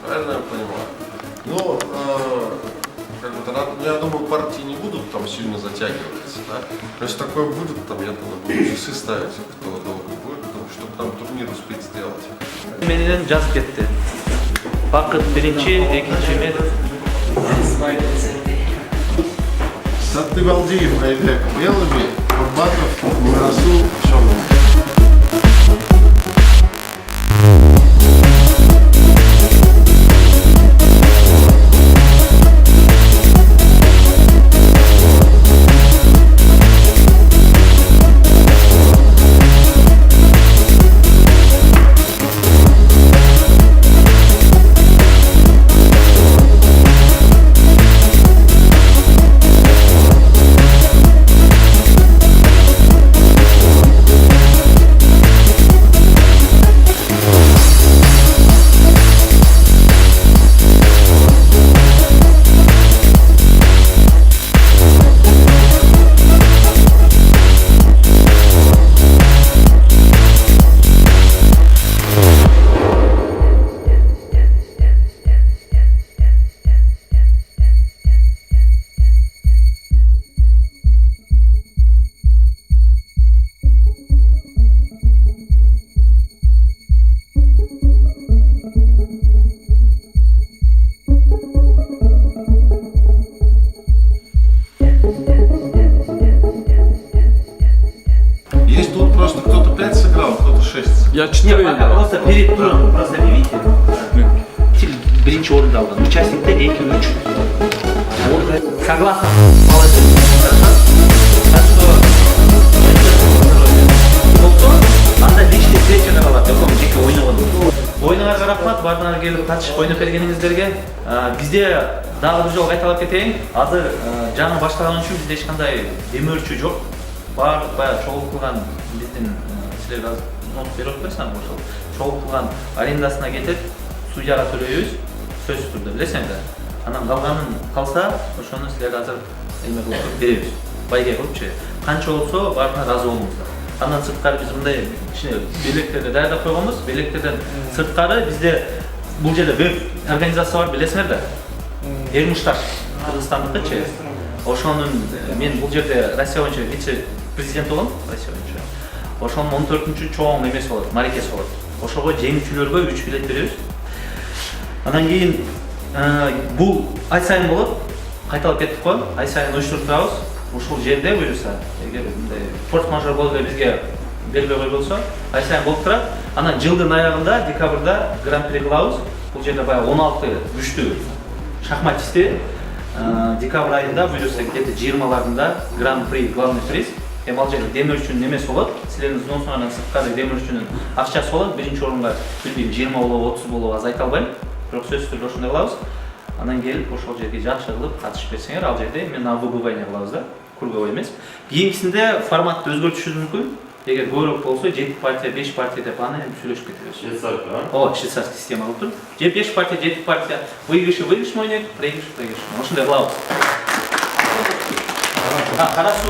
Правильно я понимаю? Ну, я думаю, партии не будут там сильно затягиваться, да? Если такое будет, там я буду часы ставить, кто долго будет, чтобы там турнир успеть сделать. Meniden жазып кетти. Бакыт биринчи, экинчи мен. Саттыбалдиев Айбек белыми, Курбатов Мирасул черным. Есть тут просто кто-то 5 сыграл, кто-то 6. Я 4 играл. Просто перед туром, просто не видите? Биринчи орунду алган. Участниктер 2-3. Согласен. Молодец. Так что болсо, анда личный встреча калат. Жоком жеке ойногон. Ойнуңарга рахмат, бардыңар келип катышып ойноп бергениңиздерге. Бизде дагы бир жолу кайталап кетейин. Азыр жаңы баштаган үчүн бизде эч кандай демөөрчү жок. Барлық баягы чогултулган биздин силер нот берип атпайсыңарбы ошол чогултулган арендасына кетип судьяга төлөйбүз сөзсүз түрдө билесиңер да. Анан калганын калса ошону силер азыр эме кылып беребиз. Байге кылыпчы. Канча болсо баарына ыраазы болуңуздар. Андан сырткары биз мындай кичине белектерди даярдап койгонбуз. Белектерден сырткары бизде бул жерде веб организация бар билесиңер да. Эрмушташ Кыргызстандыкычы. Ошонун мен бул жерде Россия боюнча вице-президент болом, Россия боюнча. Ошонун 14-чү чоң эмеси болот, марекеси болот. Ошого жеңүүчүлөргө 3 билет беребиз. Андан кийин бул ай сайын болот. Кайталап кеттик го. Ай сайын уюштуруп турабыз. Ушул жерде буюрса, эгер мындай форс-мажор болуп бизге бербей койболсо, ай сайын болуп турат. Анан жылдын аягында, декабрда гран-при кылабыз. Бул жерде баягы 16 күчтүү шахматисти декабрь айында буюрса где-то 20-ларында гран-при, главный приз. Эми ал жерде демөөрчүнүн эмеси болот. Силердин взносуңардан сырткары демөөрчүнүн акчасы болот. Биринчи орунга билбейм 20 болобу, 30 болобу аз айта албайм. Бирок сөзсүз түрдө ошондой кылабыз. Анан келип ошол жерге жакшы кылып катышып берсеңер, ал жерде мен выбывание кылабыз да, круговой эмес. Кийинкисинде форматты өзгөртүшүбүз мүмкүн. Эгер көбүрөөк болсо 7 партия, 5 партия деп аны эми сүйлөшүп кетебиз. Швейцария, а? Ооба, швейцарский система болуп тур. Же 5 партия, 7 партия, выигрыш ойнойт, проигрыш. Ошондой кылабыз. Хорошо.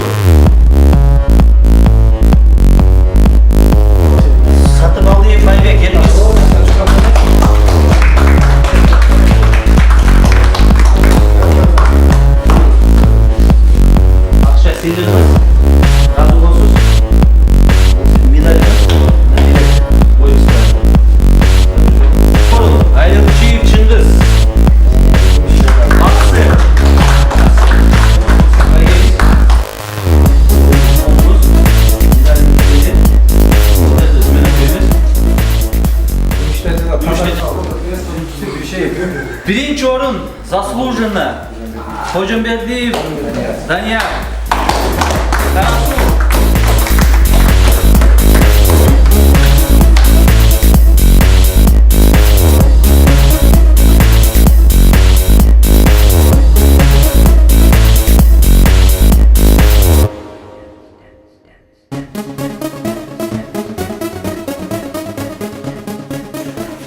заслуженно. Кожомбердиев Данияр. Хорошо.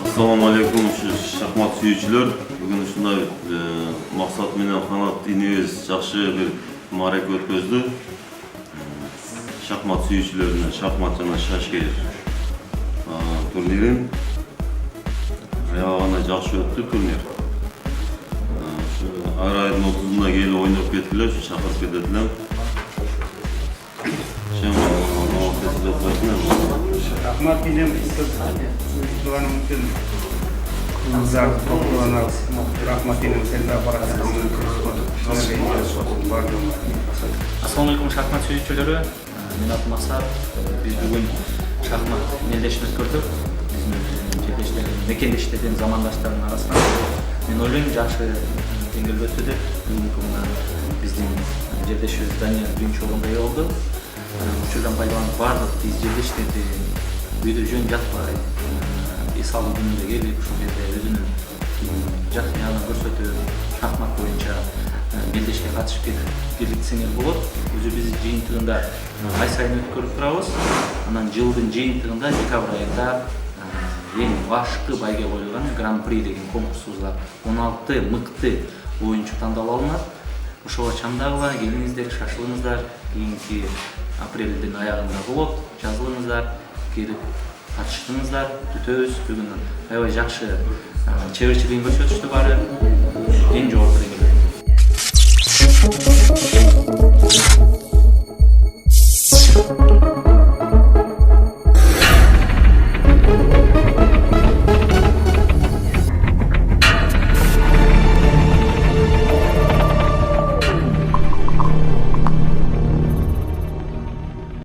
Assalamu alaikum şahmat sүйүүчүлөр. Бүгүн ушундай максат менен канат инебиз жакшы бир маареке өткөздү. Шахмат сүйүүчүлөрүнө шахмат жана шашки турнирин аягына жакшы өттү турнир. Ар айдын 30-уна келип ойноп кеткиле, ушу чакырып кететилем. Rahmat benim Tuhan mungkin uzak popular rahmat benim senda barakatı Assalamu alaikum шахмат сүйүүчүлөрү. Мен атым Асар. Биз бүгүн шахмат мелдешин өткөрдүк. Биздин жерлештердин, мекендештердин, замандаштардын арасында. Мен ойлойм жакшы деңгээлде өттү деп. Бүгүнкү мына биздин жерлешибиз Данияр биринчи орунга ээ болду. Учурдан пайдаланып баардык биз жерлештерди үйдө жөн жатпай, эс алуу күнүндө келип, ушул жерде өзүнүн жакшы жагын көрсөтүп, шахмат боюнча белдешке катышып кетип келсеңер болот. Өзү биз жыйынтыгында ай сайын өткөрүп турабыз. Анан жылдын жыйынтыгында декабрь айында эң башкы байге коюлган Гран-при деген конкурсубуз бар. 16 мыкты оюнчу тандалып алынат. Ошого чамдагыла, келиңиздер, шашылыңыздар. Кийинки апрелдин аягында болот. Жазылыңыздар, келип катышыңыздар. Күтөбүз. Бүгүн аябай жакшы чеберчилигин көрсөтүштү баары. Эң жогорку деңгээлде.